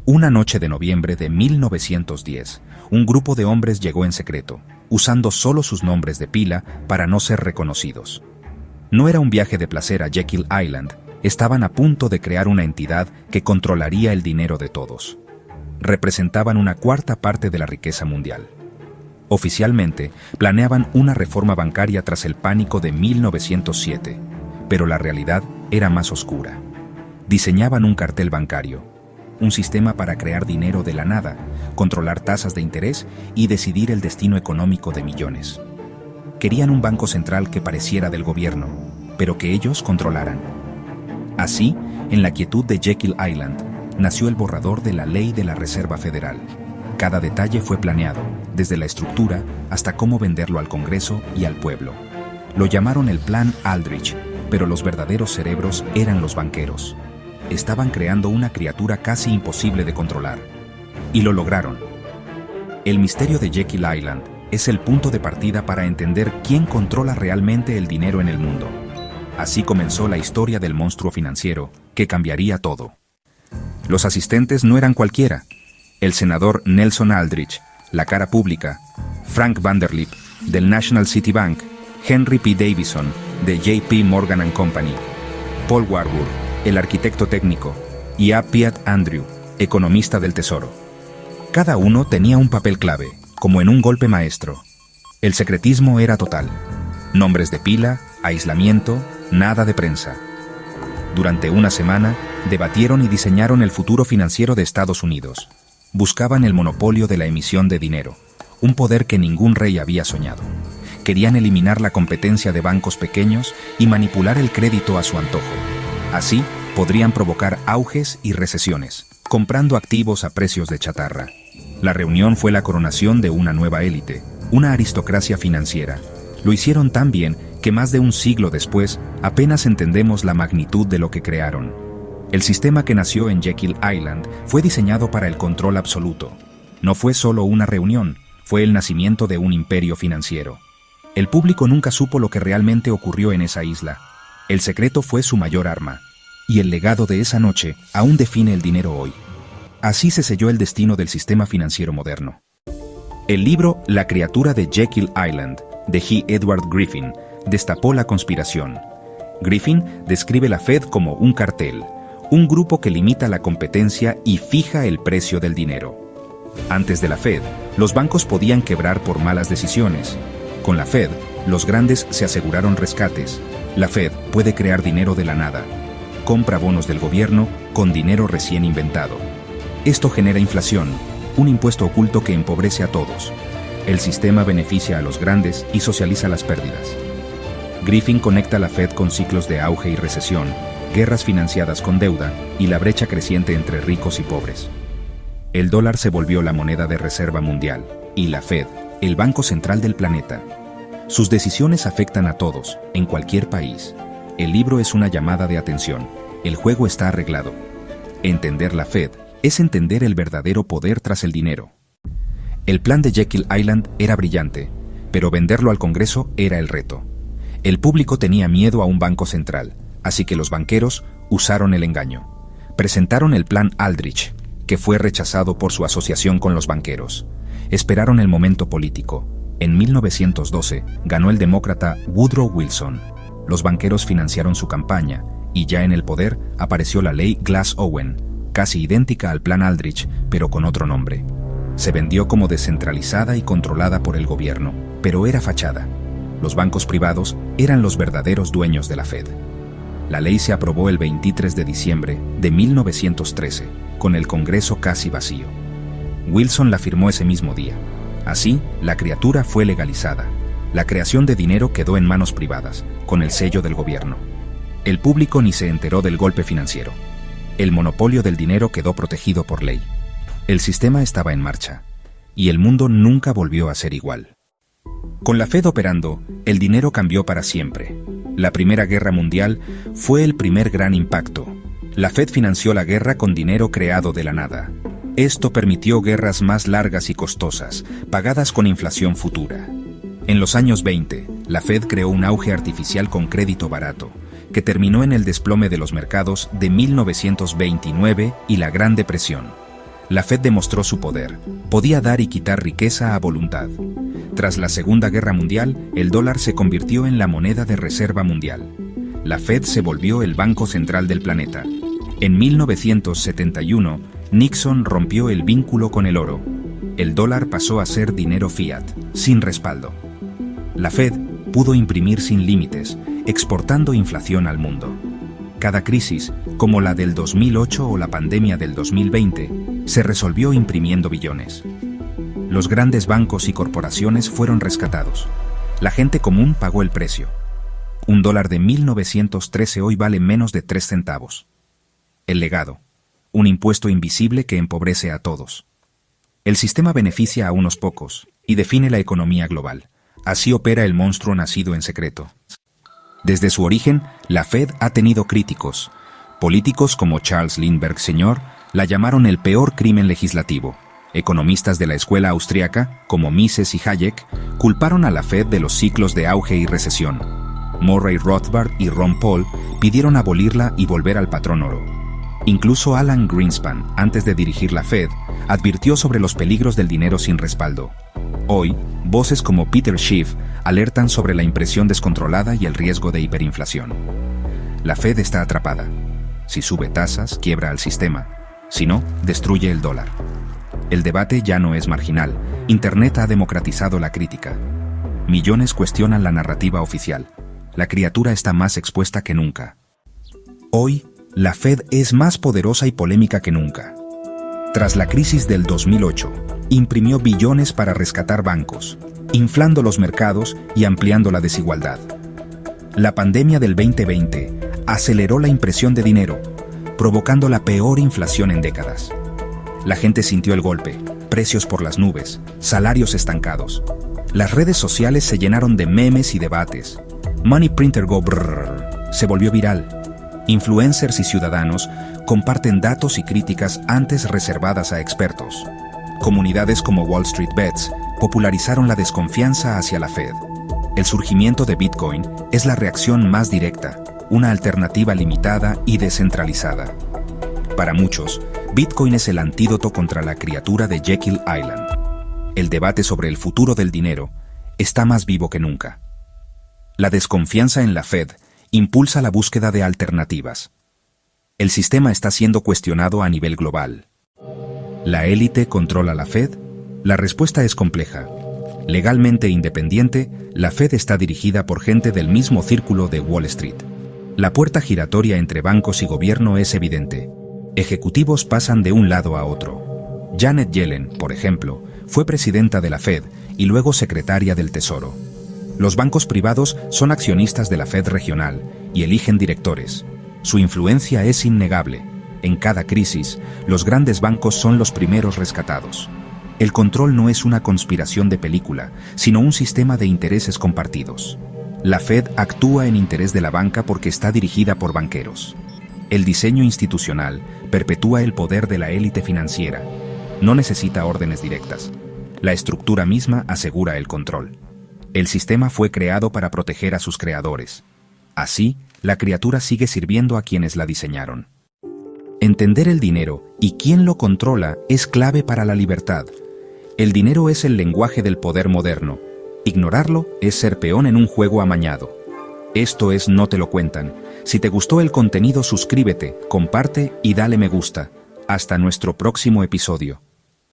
Una noche de noviembre de 1910, un grupo de hombres llegó en secreto, usando solo sus nombres de pila para no ser reconocidos. No era un viaje de placer a Jekyll Island, estaban a punto de crear una entidad que controlaría el dinero de todos. Representaban una cuarta parte de la riqueza mundial. Oficialmente, planeaban una reforma bancaria tras el pánico de 1907, pero la realidad era más oscura. Diseñaban un cartel bancario, un sistema para crear dinero de la nada, controlar tasas de interés y decidir el destino económico de millones. Querían un banco central que pareciera del gobierno, pero que ellos controlaran. Así, en la quietud de Jekyll Island, nació el borrador de la Ley de la Reserva Federal. Cada detalle fue planeado, desde la estructura hasta cómo venderlo al Congreso y al pueblo. Lo llamaron el Plan Aldrich, pero los verdaderos cerebros eran los banqueros. Estaban creando una criatura casi imposible de controlar. Y lo lograron. El misterio de Jekyll Island es el punto de partida para entender quién controla realmente el dinero en el mundo. Así comenzó la historia del monstruo financiero, que cambiaría todo. Los asistentes no eran cualquiera. El senador Nelson Aldrich, la cara pública, Frank Vanderlip, del National City Bank, Henry P. Davison, de J.P. Morgan & Company, Paul Warburg, el arquitecto técnico, y A. Piat Andrew, economista del Tesoro. Cada uno tenía un papel clave, como en un golpe maestro. El secretismo era total. Nombres de pila, aislamiento, nada de prensa. Durante una semana, debatieron y diseñaron el futuro financiero de Estados Unidos. Buscaban el monopolio de la emisión de dinero, un poder que ningún rey había soñado. Querían eliminar la competencia de bancos pequeños y manipular el crédito a su antojo. Así, podrían provocar auges y recesiones, comprando activos a precios de chatarra. La reunión fue la coronación de una nueva élite, una aristocracia financiera. Lo hicieron tan bien que más de un siglo después apenas entendemos la magnitud de lo que crearon. El sistema que nació en Jekyll Island fue diseñado para el control absoluto. No fue solo una reunión, fue el nacimiento de un imperio financiero. El público nunca supo lo que realmente ocurrió en esa isla. El secreto fue su mayor arma. Y el legado de esa noche aún define el dinero hoy. Así se selló el destino del sistema financiero moderno. El libro La criatura de Jekyll Island, de G. Edward Griffin, destapó la conspiración. Griffin describe la Fed como un cartel, un grupo que limita la competencia y fija el precio del dinero. Antes de la Fed, los bancos podían quebrar por malas decisiones. Con la Fed, los grandes se aseguraron rescates. La Fed puede crear dinero de la nada. Compra bonos del gobierno con dinero recién inventado. Esto genera inflación, un impuesto oculto que empobrece a todos. El sistema beneficia a los grandes y socializa las pérdidas. Griffin conecta la Fed con ciclos de auge y recesión, guerras financiadas con deuda y la brecha creciente entre ricos y pobres. El dólar se volvió la moneda de reserva mundial y la Fed, el banco central del planeta. Sus decisiones afectan a todos, en cualquier país. El libro es una llamada de atención. El juego está arreglado. Entender la Fed es entender el verdadero poder tras el dinero. El plan de Jekyll Island era brillante, pero venderlo al Congreso era el reto. El público tenía miedo a un banco central, así que los banqueros usaron el engaño. Presentaron el plan Aldrich, que fue rechazado por su asociación con los banqueros. Esperaron el momento político. En 1912 ganó el demócrata Woodrow Wilson. Los banqueros financiaron su campaña, y ya en el poder apareció la ley Glass-Owen, casi idéntica al plan Aldrich, pero con otro nombre. Se vendió como descentralizada y controlada por el gobierno, pero era fachada. Los bancos privados eran los verdaderos dueños de la Fed. La ley se aprobó el 23 de diciembre de 1913, con el Congreso casi vacío. Wilson la firmó ese mismo día. Así, la criatura fue legalizada. La creación de dinero quedó en manos privadas, con el sello del gobierno. El público ni se enteró del golpe financiero. El monopolio del dinero quedó protegido por ley. El sistema estaba en marcha, y el mundo nunca volvió a ser igual. Con la Fed operando, el dinero cambió para siempre. La Primera Guerra Mundial fue el primer gran impacto. La Fed financió la guerra con dinero creado de la nada. Esto permitió guerras más largas y costosas, pagadas con inflación futura. En los años 20, la Fed creó un auge artificial con crédito barato, que terminó en el desplome de los mercados de 1929 y la Gran Depresión. La Fed demostró su poder. Podía dar y quitar riqueza a voluntad. Tras la Segunda Guerra Mundial, el dólar se convirtió en la moneda de reserva mundial. La Fed se volvió el banco central del planeta. En 1971, Nixon rompió el vínculo con el oro. El dólar pasó a ser dinero fiat, sin respaldo. La Fed pudo imprimir sin límites, exportando inflación al mundo. Cada crisis, como la del 2008 o la pandemia del 2020, se resolvió imprimiendo billones. Los grandes bancos y corporaciones fueron rescatados. La gente común pagó el precio. Un dólar de 1913 hoy vale menos de 3 centavos. El legado. Un impuesto invisible que empobrece a todos. El sistema beneficia a unos pocos y define la economía global. Así opera el monstruo nacido en secreto. Desde su origen, la Fed ha tenido críticos. Políticos como Charles Lindbergh Sr. la llamaron el peor crimen legislativo. Economistas de la escuela austriaca, como Mises y Hayek, culparon a la Fed de los ciclos de auge y recesión. Murray Rothbard y Ron Paul pidieron abolirla y volver al patrón oro. Incluso Alan Greenspan, antes de dirigir la Fed, advirtió sobre los peligros del dinero sin respaldo. Hoy, voces como Peter Schiff alertan sobre la impresión descontrolada y el riesgo de hiperinflación. La Fed está atrapada. Si sube tasas, quiebra al sistema. Si no, destruye el dólar. El debate ya no es marginal. Internet ha democratizado la crítica. Millones cuestionan la narrativa oficial. La criatura está más expuesta que nunca. Hoy, la Fed es más poderosa y polémica que nunca. Tras la crisis del 2008, imprimió billones para rescatar bancos, inflando los mercados y ampliando la desigualdad. La pandemia del 2020 aceleró la impresión de dinero, provocando la peor inflación en décadas. La gente sintió el golpe, precios por las nubes, salarios estancados. Las redes sociales se llenaron de memes y debates. Money Printer Go Brrr se volvió viral. Influencers y ciudadanos comparten datos y críticas antes reservadas a expertos. Comunidades como Wall Street Bets popularizaron la desconfianza hacia la Fed. El surgimiento de Bitcoin es la reacción más directa, una alternativa limitada y descentralizada. Para muchos, Bitcoin es el antídoto contra la criatura de Jekyll Island. El debate sobre el futuro del dinero está más vivo que nunca. La desconfianza en la Fed impulsa la búsqueda de alternativas. El sistema está siendo cuestionado a nivel global. ¿La élite controla la Fed? La respuesta es compleja. Legalmente independiente, la Fed está dirigida por gente del mismo círculo de Wall Street. La puerta giratoria entre bancos y gobierno es evidente. Ejecutivos pasan de un lado a otro. Janet Yellen, por ejemplo, fue presidenta de la Fed y luego secretaria del Tesoro. Los bancos privados son accionistas de la Fed regional y eligen directores. Su influencia es innegable. En cada crisis, los grandes bancos son los primeros rescatados. El control no es una conspiración de película, sino un sistema de intereses compartidos. La Fed actúa en interés de la banca porque está dirigida por banqueros. El diseño institucional perpetúa el poder de la élite financiera. No necesita órdenes directas. La estructura misma asegura el control. El sistema fue creado para proteger a sus creadores. Así, la criatura sigue sirviendo a quienes la diseñaron. Entender el dinero y quién lo controla es clave para la libertad. El dinero es el lenguaje del poder moderno. Ignorarlo es ser peón en un juego amañado. Esto es No Te Lo Cuentan. Si te gustó el contenido, suscríbete, comparte y dale me gusta. Hasta nuestro próximo episodio.